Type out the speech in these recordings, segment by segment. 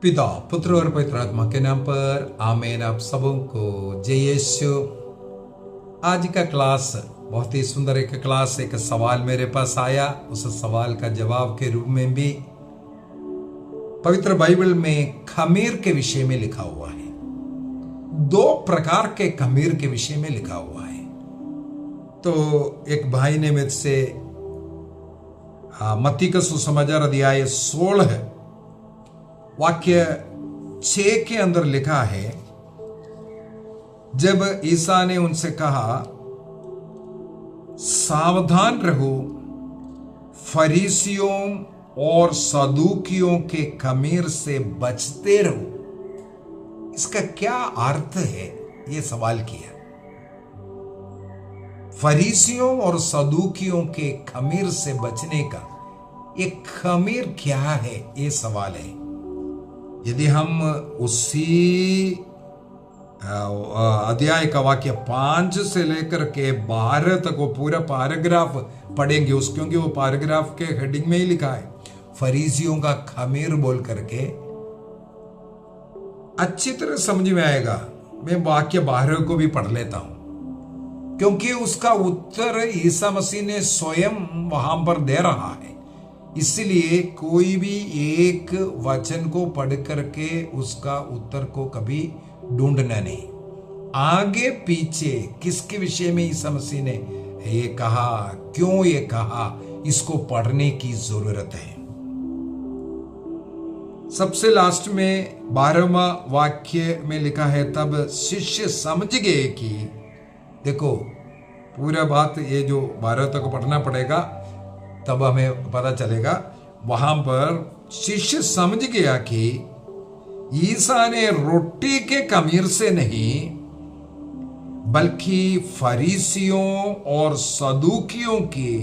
पिता पुत्र और पवित्र आत्मा के नाम पर आमीन। आप सबों को जय यीशु। आज का क्लास बहुत ही सुंदर एक क्लास, एक सवाल मेरे पास आया, उस सवाल का जवाब के रूप में भी पवित्र बाइबल में खमीर के विषय में लिखा हुआ है। दो प्रकार के खमीर के विषय में लिखा हुआ है। तो एक भाई ने मेरे से मत्ती का सुसमाचार अध्याय 16 वाक्य 6 के अंदर लिखा है, जब ईसा ने उनसे कहा सावधान रहो, फरीसियों और सदूकियों के खमीर से बचते रहो। इसका क्या अर्थ है, यह सवाल किया। फरीसियों और सदूकियों के खमीर से बचने का एक खमीर क्या है, यह सवाल है। यदि हम उसी अध्याय का वाक्य 5 से लेकर के 12 तक वो पूरा पैराग्राफ पढ़ेंगे, क्योंकि वो पैराग्राफ के हेडिंग में ही लिखा है फरीसियों का खमीर बोल करके, अच्छी तरह समझ में आएगा। मैं वाक्य 12 को भी पढ़ लेता हूं, क्योंकि उसका उत्तर ईसा मसीह ने स्वयं वहां पर दे रहा है। इसलिए कोई भी एक वचन को पढ़ करके उसका उत्तर को कभी ढूंढना नहीं। आगे पीछे किसके विषय में ईसा मसीह ने ये कहा, क्यों ये कहा, इसको पढ़ने की जरूरत है। सबसे लास्ट में 12वां वाक्य में लिखा है, तब शिष्य समझ गए कि, देखो पूरा बात ये जो 12 तक पढ़ना पड़ेगा, तब हमें पता चलेगा। वहां पर शिष्य समझ गया कि ईसा ने रोटी के खमीर से नहीं, बल्कि फरीसियों और सदूकियों की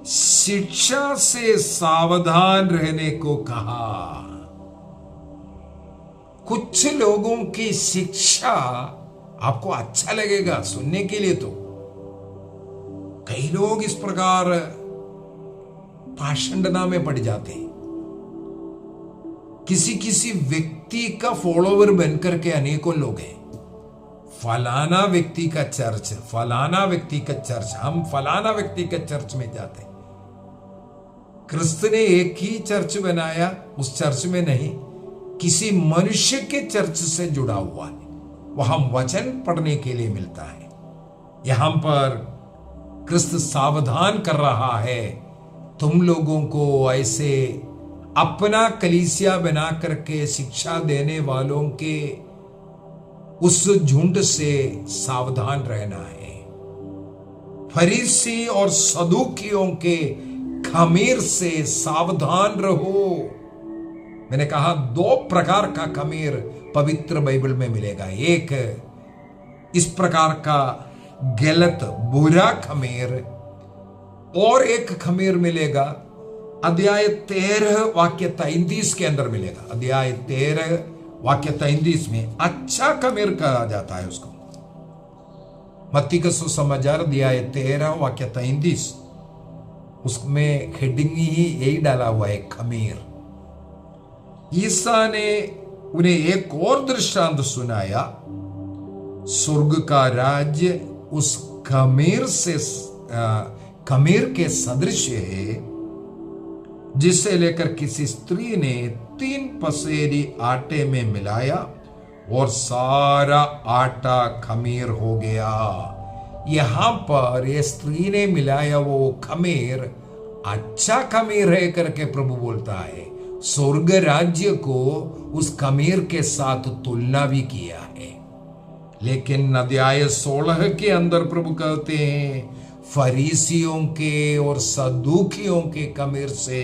शिक्षा से सावधान रहने को कहा। कुछ लोगों की शिक्षा आपको अच्छा लगेगा सुनने के लिए, तो कई लोग इस प्रकार पाषंडता में पड़ जाते हैं। किसी व्यक्ति का फॉलोवर बनकर के अनेकों लोग हैं। फलाना व्यक्ति का चर्च, फलाना व्यक्ति का चर्च, हम फलाना व्यक्ति के चर्च में जाते हैं। क्रिस्त ने एक ही चर्च बनाया, उस चर्च में नहीं, किसी मनुष्य के चर्च से जुड़ा हुआ है, वहां वचन पढ़ने के लिए मिलता है। यहां पर क्रिस्त सावधान कर रहा है, तुम लोगों को ऐसे अपना कलीसिया बना करके शिक्षा देने वालों के उस झुंड से सावधान रहना है। फरीसी और सदूकियों के खमीर से सावधान रहो। मैंने कहा 2 प्रकार का खमीर पवित्र बाइबल में मिलेगा। एक इस प्रकार का गलत बुरा खमीर, और एक खमीर मिलेगा अध्याय 13 वाक्य 33 के अंदर मिलेगा। अध्याय 13 वाक्य 33 में अच्छा खमीर कहा जाता है उसको। मत्ती का सुसमाचार अध्याय 13 वाक्य 33, उसमें हेडिंग ही यही डाला हुआ है, खमीर। ईसा ने उन्हें एक और दृष्टांत सुनाया, स्वर्ग का राज्य उस खमीर के सदृश है, जिसे लेकर किसी स्त्री ने 3 पसेरी आटे में मिलाया और सारा आटा खमीर हो गया। यहां पर ये स्त्री ने मिलाया वो खमीर अच्छा खमीर है करके प्रभु बोलता है। स्वर्ग राज्य को उस खमीर के साथ तुलना भी किया है। लेकिन अध्याय 16 के अंदर प्रभु कहते हैं, फरीसियों के और सदूकियों के खमीर से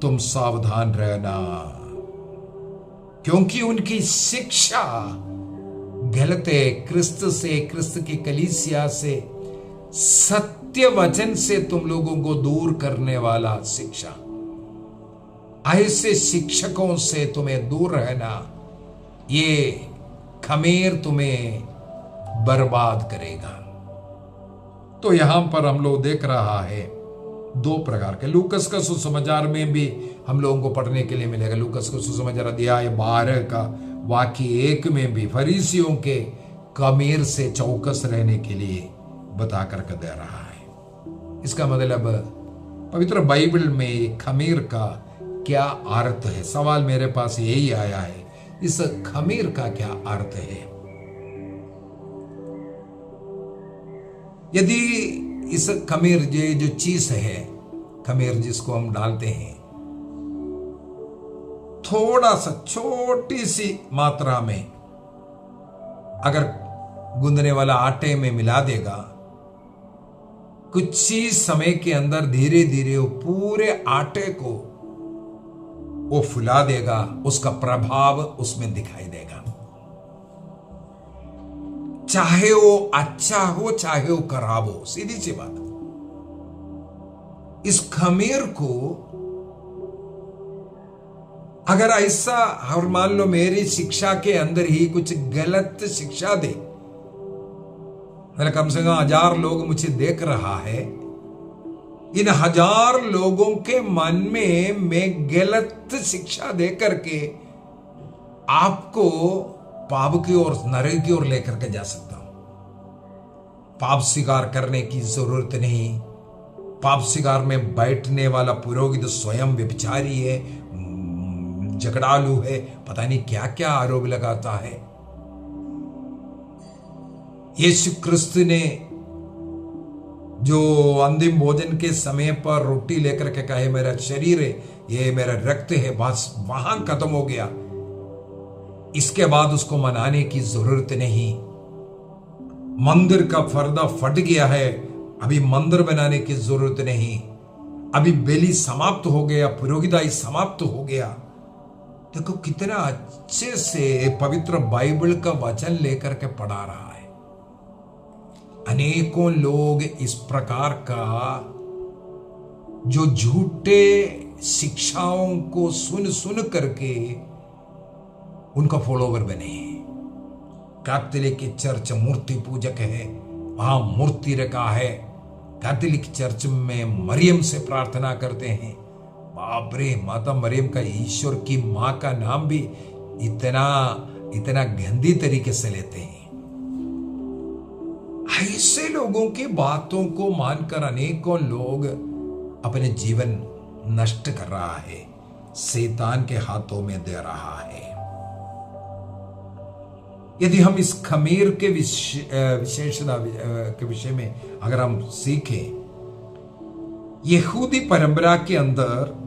तुम सावधान रहना, क्योंकि उनकी शिक्षा गलत है। क्रिस्त से, क्रिस्त की कलीसिया से, सत्य वचन से तुम लोगों को दूर करने वाला शिक्षा। ऐसे शिक्षकों से तुम्हें दूर रहना, ये खमीर तुम्हें बर्बाद करेगा। तो यहां पर हम लोग देख रहा है दो प्रकार के। लूकस का सुसमाचार में भी हम लोगों को पढ़ने के लिए मिलेगा। लूकस का सुसमाचार अध्याय 12 का वाक्य 1 में भी फरीसियों के खमीर से चौकस रहने के लिए बता करके दे रहा है। इसका मतलब पवित्र बाइबल में खमीर का क्या अर्थ है? सवाल मेरे पास यही आया है, इस खमीर का क्या अर्थ है? यदि इस खमीर जो चीज है, खमीर जिसको हम डालते हैं, थोड़ा सा छोटी सी मात्रा में अगर गूंदने वाला आटे में मिला देगा, कुछ ही समय के अंदर धीरे धीरे वो पूरे आटे को वो फुला देगा, उसका प्रभाव उसमें दिखाई देगा। चाहे वो अच्छा हो चाहे वो खराब हो, सीधी सी बात। इस खमीर को अगर ऐसा, और मान लो मेरी शिक्षा के अंदर ही कुछ गलत शिक्षा दे, कम से कम 1000 लोग मुझे देख रहा है, इन 1000 लोगों के मन में मैं गलत शिक्षा दे करके आपको पाप की ओर, नरक की ओर लेकर के जा सकता हूं। पाप स्वीकार करने की जरूरत नहीं। पाप स्वीकार में बैठने वाला पुरोहित स्वयं व्यभिचारी है, झगड़ालू है, पता नहीं क्या क्या आरोप लगाता है। यीशु क्रिस्त ने जो अंतिम भोजन के समय पर रोटी लेकर के कहे मेरा शरीर है, ये मेरा रक्त है, बस वहां खत्म हो गया। इसके बाद उसको मनाने की जरूरत नहीं। मंदिर का पर्दा फट गया है, अभी मंदिर बनाने की जरूरत नहीं। अभी बेली समाप्त हो गया, पुरोहिताई समाप्त हो गया। देखो कितना अच्छे से पवित्र बाइबल का वचन लेकर के पढ़ा रहा है। अनेकों लोग इस प्रकार का जो झूठे शिक्षाओं को सुन सुन करके उनका फॉलोवर बने हैं। कैथोलिक चर्च मूर्ति पूजक है, वहां मूर्ति रखा है। कैथोलिक चर्च में मरियम से प्रार्थना करते हैं। बाप रे, माता मरियम का, ईश्वर की मां का नाम भी इतना इतना गंदी तरीके से लेते हैं। ऐसे लोगों की बातों को मानकर अनेकों लोग अपने जीवन नष्ट कर रहा है, शैतान के हाथों में दे रहा है। यदि हम इस खमीर के विशेषता के विषय में अगर हम सीखें, यहूदी परंपरा के अंदर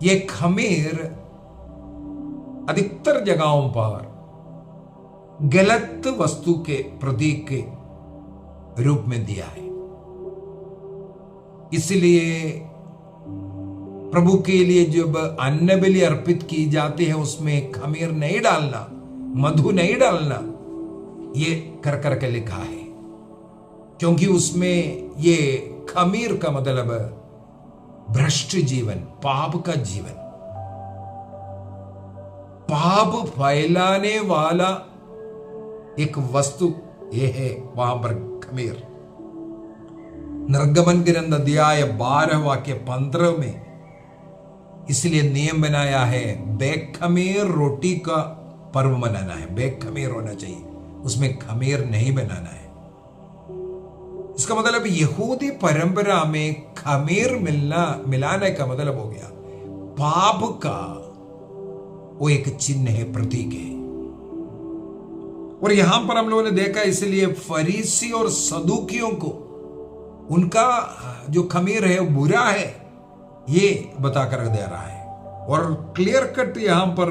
यह खमीर अधिकतर जगहों पर गलत वस्तु के प्रतीक के रूप में दिया है। इसलिए प्रभु के लिए जब अन्न बलि अर्पित की जाती है उसमें खमीर नहीं डालना, मधु नहीं डालना, ये कर करके लिखा है। क्योंकि उसमें ये खमीर का मतलब भ्रष्ट जीवन, पाप का जीवन, पाप फैलाने वाला एक वस्तु ये है वहां पर खमीर। निर्गमन ग्रंथ अध्याय 12 वाक्य 15 में इसलिए नियम बनाया है, बेखमीर रोटी का पर्व मनाना है। बेखमीर होना चाहिए, उसमें खमीर नहीं बनाना है। इसका मतलब यहूदी परंपरा में खमीर मिलाने का मतलब हो गया पाप का वो एक चिन्ह है, प्रतीक है। और यहां पर हम लोगों ने देखा, इसलिए फरीसी और सदूकियों को उनका जो खमीर है वो बुरा है, ये बताकर दे रहा है। और क्लियर कट यहां पर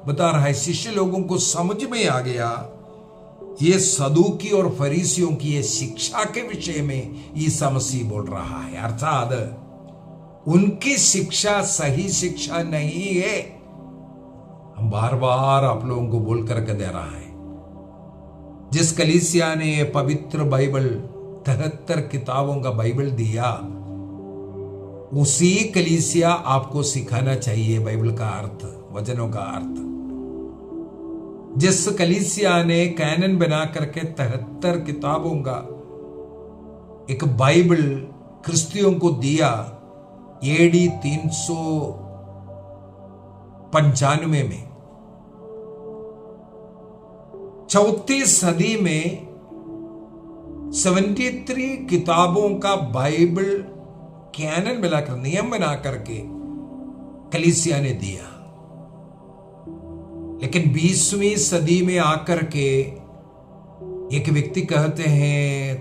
बता रहा है, शिष्य लोगों को समझ में आ गया ये सदूकी और फरीसियों की ये शिक्षा के विषय में ईसा मसीह बोल रहा है। अर्थात उनकी शिक्षा सही शिक्षा नहीं है। हम बार बार आप लोगों को बोल करके दे रहा है, जिस कलीसिया ने पवित्र बाइबल 73 किताबों का बाइबल दिया, उसी कलीसिया आपको सिखाना चाहिए बाइबल का अर्थ, वचनों का अर्थ। जिस कलीसिया ने कैनन बना करके 73 किताबों का एक बाइबल क्रिस्तियों को दिया AD 395 में। 4वीं सदी में 73 किताबों का बाइबल कैनन मिलाकर, नियम बना करके कलीसिया ने दिया। लेकिन 20वीं सदी में आकर के एक व्यक्ति कहते हैं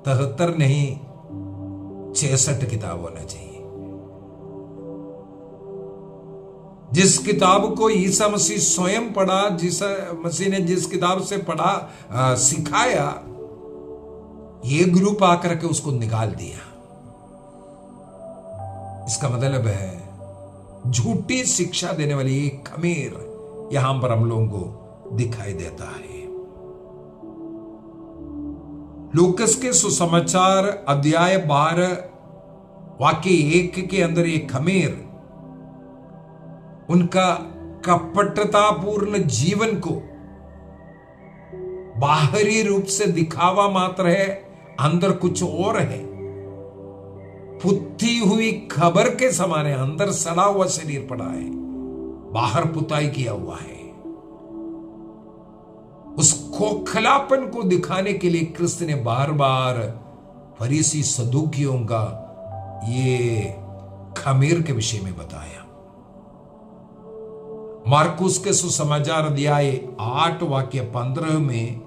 73 नहीं 66 किताब होना चाहिए। जिस किताब को ईसा मसीह स्वयं पढ़ा, जिस मसीह ने जिस किताब से पढ़ा सिखाया, ये ग्रुप आकर के उसको निकाल दिया। इसका मतलब है झूठी शिक्षा देने वाली एक खमीर यहां पर हम लोगों को दिखाई देता है। लूकस के सुसमाचार अध्याय 12 वाक्य 1 के अंदर एक खमीर उनका कपटतापूर्ण जीवन को बाहरी रूप से दिखावा मात्र है, अंदर कुछ और है। पुती हुई खबर के समान है, अंदर सड़ा हुआ शरीर पड़ा है, बाहर पुताई किया हुआ है। उस खोखलापन को दिखाने के लिए क्रिस्त ने बार बार फरीसी सदूकियों का ये खमीर के विषय में बताया। मार्कुस के सुसमाचार अध्याय 8 वाक्य 15 में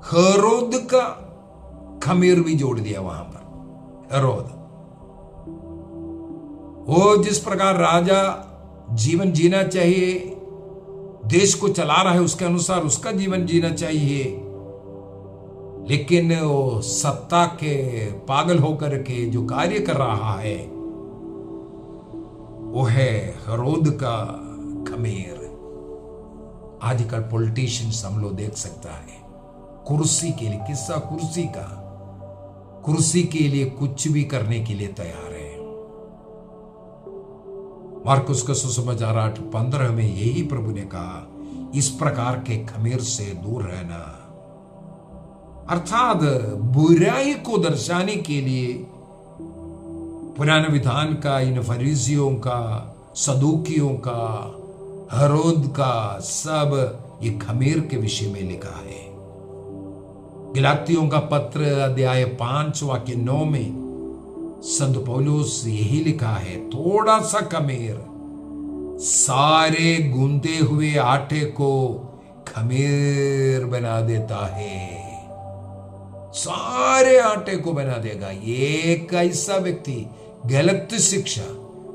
हेरोद का खमीर भी जोड़ दिया वहां पर। हेरोद वो जिस प्रकार राजा जीवन जीना चाहिए, देश को चला रहा है, उसके अनुसार उसका जीवन जीना चाहिए, लेकिन वो सत्ता के पागल होकर के जो कार्य कर रहा है वो है हेरोद का खमीर। आजकल पॉलिटिशियंस हम लोग देख सकता है, कुर्सी के लिए, किस्सा कुर्सी का, कुर्सी के लिए कुछ भी करने के लिए तैयार है। मार्कुस का सुसमाचार 8:15 में यही प्रभु ने कहा, इस प्रकार के खमीर से दूर रहना, अर्थात बुराई को दर्शाने के लिए पुराने विधान का, इन फरीसियों का, सदूकियों का, हेरोद का, सब ये खमीर के विषय में लिखा है। गलातियों का पत्र अध्याय 5 वाक्य 9 में संत पौलुस यही लिखा है, थोड़ा सा खमीर सारे गूंदे हुए आटे को खमीर बना देता है, सारे आटे को बना देगा। एक ऐसा व्यक्ति गलत शिक्षा,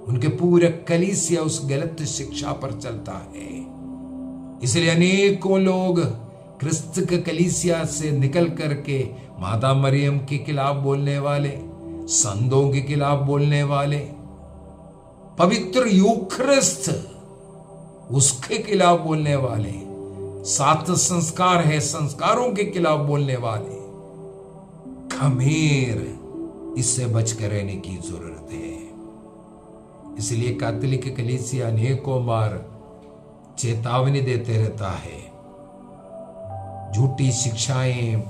उनके पूरे कलीसिया उस गलत शिक्षा पर चलता है। इसलिए अनेकों लोग क्रिस्त के कलीसिया से निकल करके माता मरियम के खिलाफ बोलने वाले, संतों के खिलाफ बोलने वाले, पवित्र यूखरिस्त उसके खिलाफ बोलने वाले, 7 संस्कार है, संस्कारों के खिलाफ बोलने वाले, खमीर, इससे बचकर रहने की जरूरत है। इसलिए कैथोलिक कलीसिया अनेकों बार चेतावनी देते रहता है, झूठी शिक्षाएं,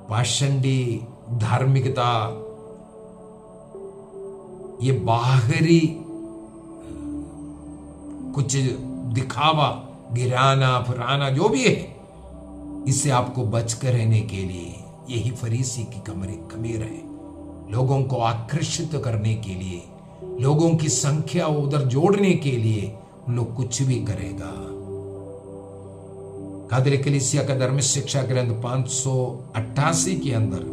पाषंडी धार्मिकता, ये बाहरी कुछ दिखावा, गिराना फिराना जो भी है, इससे आपको बचकर रहने के लिए यही फरीसी की खमीर है। लोगों को आकर्षित करने के लिए, लोगों की संख्या उधर जोड़ने के लिए उन लोग कुछ भी करेगा। कैथोलिक कलीसिया का धर्म शिक्षा ग्रंथ 588 के अंदर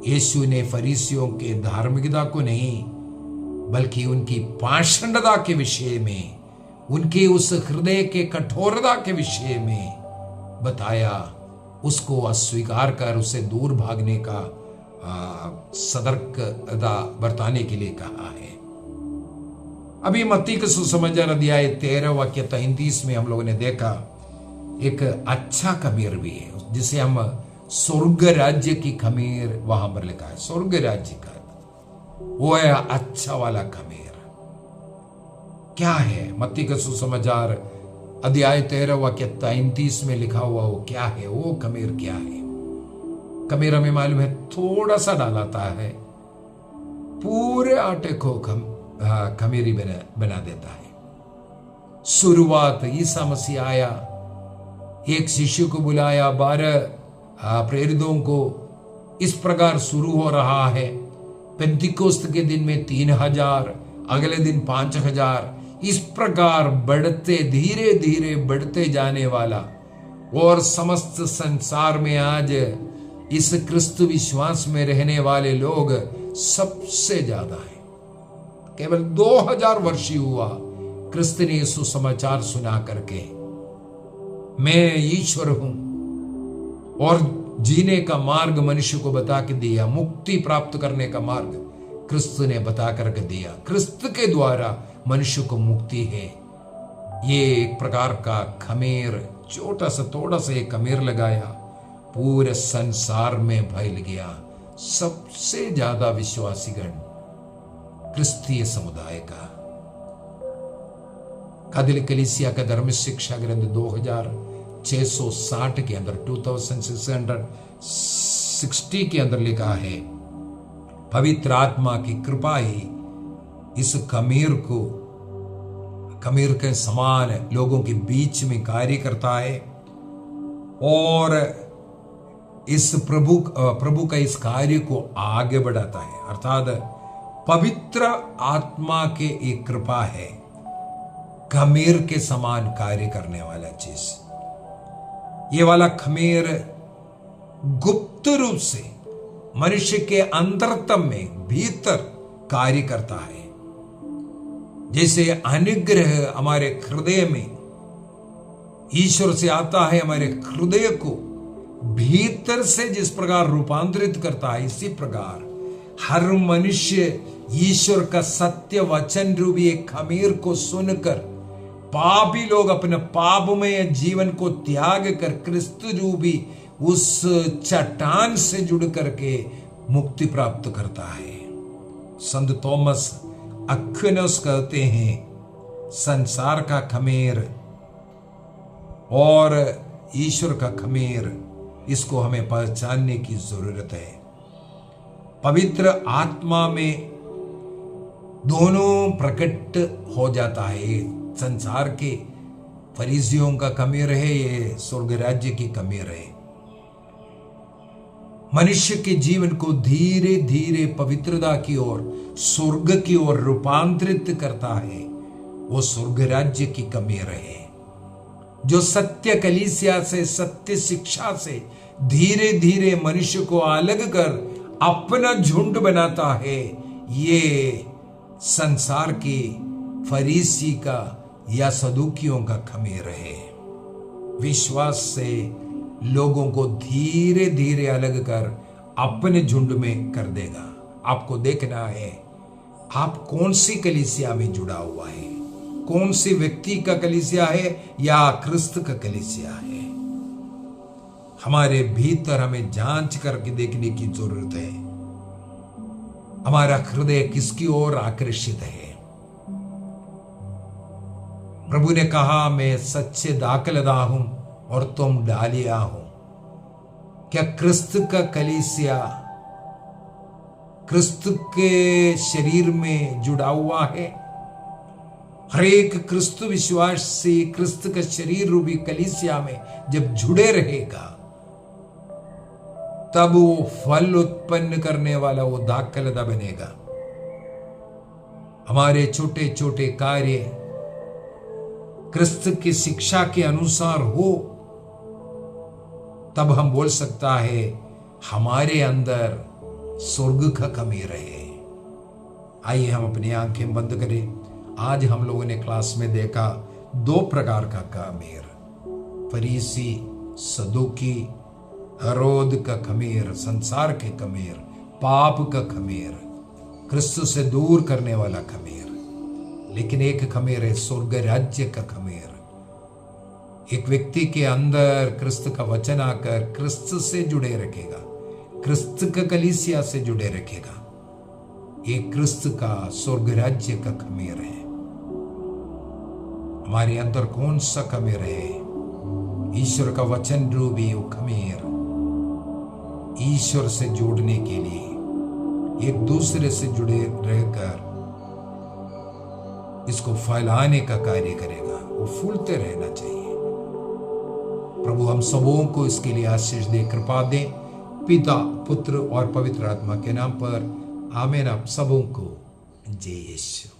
यीशु ने फरीसियों के धार्मिकता को नहीं, बल्कि उनकी पाषंडता के विषय में, उनके उस हृदय के कठोरता के विषय में बताया। उसको अस्वीकार कर उसे दूर भागने का सतर्कता बरताने के लिए कहा है। अभी मत्ती के सुसमाचार अध्याय 13 वाक्य 33 में हम लोगों ने देखा एक अच्छा खमीर भी है, जिसे हम स्वर्ग राज्य की खमीर वहां पर लिखा है, स्वर्ग राज्य का वो है अच्छा वाला खमीर। क्या है? मत्ती का सुसमाचार अध्याय 13 वाक्य 33 में लिखा हुआ वो क्या है? वो खमीर क्या है? खमीर हमें मालूम है थोड़ा सा डालाता है, पूरे आटे को खमीरी बना देता है। शुरुआत ईसा मसीह आया, एक शिष्य को बुलाया, 12 प्रेरितों को, इस प्रकार शुरू हो रहा है। पेंतिकोस्त के दिन में 3000, अगले दिन 5000, इस प्रकार बढ़ते, धीरे धीरे बढ़ते जाने वाला, और समस्त संसार में आज इस क्रिस्तु विश्वास में रहने वाले लोग सबसे ज्यादा है। केवल 2000 वर्ष ही हुआ क्रिस्त ने सुसमाचार सुना करके, मैं ईश्वर हूं और जीने का मार्ग मनुष्य को बता के दिया, मुक्ति प्राप्त करने का मार्ग क्रिस्त ने बता करके दिया। क्रिस्त के द्वारा मनुष्य को मुक्ति है। ये एक प्रकार का खमीर, छोटा सा थोड़ा सा एक खमीर लगाया, पूरे संसार में फैल गया। सबसे ज्यादा विश्वासीगण क्रिस्तीय समुदाय का। कैथोलिक कलीसिया का धर्म शिक्षा ग्रंथ 2660 के अंदर 2660 के अंदर लिखा है, पवित्र आत्मा की कृपा ही इस खमीर के समान लोगों के बीच में कार्य करता है और इस प्रभु का इस कार्य को आगे बढ़ाता है। अर्थात पवित्र आत्मा के एक कृपा है, खमीर के समान कार्य करने वाला चीज। ये वाला खमीर गुप्त रूप से मनुष्य के अंतरतम में भीतर कार्य करता है। जैसे अनुग्रह हमारे हृदय में ईश्वर से आता है, हमारे हृदय को भीतर से जिस प्रकार रूपांतरित करता है, इसी प्रकार हर मनुष्य ईश्वर का सत्य वचन रूपी एक खमीर को सुनकर, पापी लोग अपने पापमय जीवन को त्याग कर क्रिस्त रूपी उस चट्टान से जुड़ करके मुक्ति प्राप्त करता है। संत थॉमस अक्विनस कहते हैं, संसार का खमीर और ईश्वर का खमीर, इसको हमें पहचानने की जरूरत है। पवित्र आत्मा में दोनों प्रकट हो जाता है। संसार के फरीसियों का खमीर है, ये स्वर्ग राज्य की खमीर है। मनुष्य के जीवन को धीरे धीरे पवित्रता की ओर, स्वर्ग की ओर रूपांतरित करता है, वो स्वर्ग राज्य की खमीर है। जो सत्य कलीसिया से, सत्य शिक्षा से धीरे धीरे मनुष्य को अलग कर अपना झुंड बनाता है, ये संसार की फरीसी का या सदूकियों का खमीर है। विश्वास से लोगों को धीरे धीरे अलग कर अपने झुंड में कर देगा। आपको देखना है आप कौन सी कलीसिया में जुड़ा हुआ है, कौन सी व्यक्ति का कलीसिया है या क्रिस्त का कलीसिया है। हमारे भीतर हमें जांच करके देखने की जरूरत है, हमारा हृदय किसकी ओर आकर्षित है। प्रभु ने कहा, मैं सच्चे दाखलदा हूं और तुम डालिया हो। क्या क्रिस्त का कलीसिया क्रिस्त के शरीर में जुड़ा हुआ है? हर एक क्रिस्त विश्वासी क्रिस्त का शरीर रूपी कलीसिया में जब जुड़े रहेगा, तब वो फल उत्पन्न करने वाला वो दाखलदा बनेगा। हमारे छोटे छोटे कार्य क्रिस्त की शिक्षा के अनुसार हो, तब हम बोल सकता है हमारे अंदर स्वर्ग का खमीर है। आइए हम अपनी आंखें बंद करें। आज हम लोगों ने क्लास में देखा 2 प्रकार का खमीर, फरीसी, सदूकी, हेरोद का खमीर, संसार के खमीर, पाप का खमीर, क्रिस्त से दूर करने वाला खमीर। लेकिन एक खमीर है स्वर्ग राज्य का खमीर। एक व्यक्ति के अंदर क्रिस्त का वचन आकर क्रिस्त से जुड़े रखेगा, क्रिस्त का कलीसिया से जुड़े रखेगा। एक क्रिस्त का स्वर्ग राज्य का खमीर है। हमारे अंदर कौन सा खमीर है? ईश्वर का वचन रूपी वो खमीर। ईश्वर से जोड़ने के लिए एक दूसरे से जुड़े रहकर इसको फैलाने का कार्य करेगा। वो फूलते रहना चाहिए। प्रभु हम सबों को इसके लिए आशीष दे, कृपा दे, पिता पुत्र और पवित्र आत्मा के नाम पर आमीन। आप सबों को जय यीशु।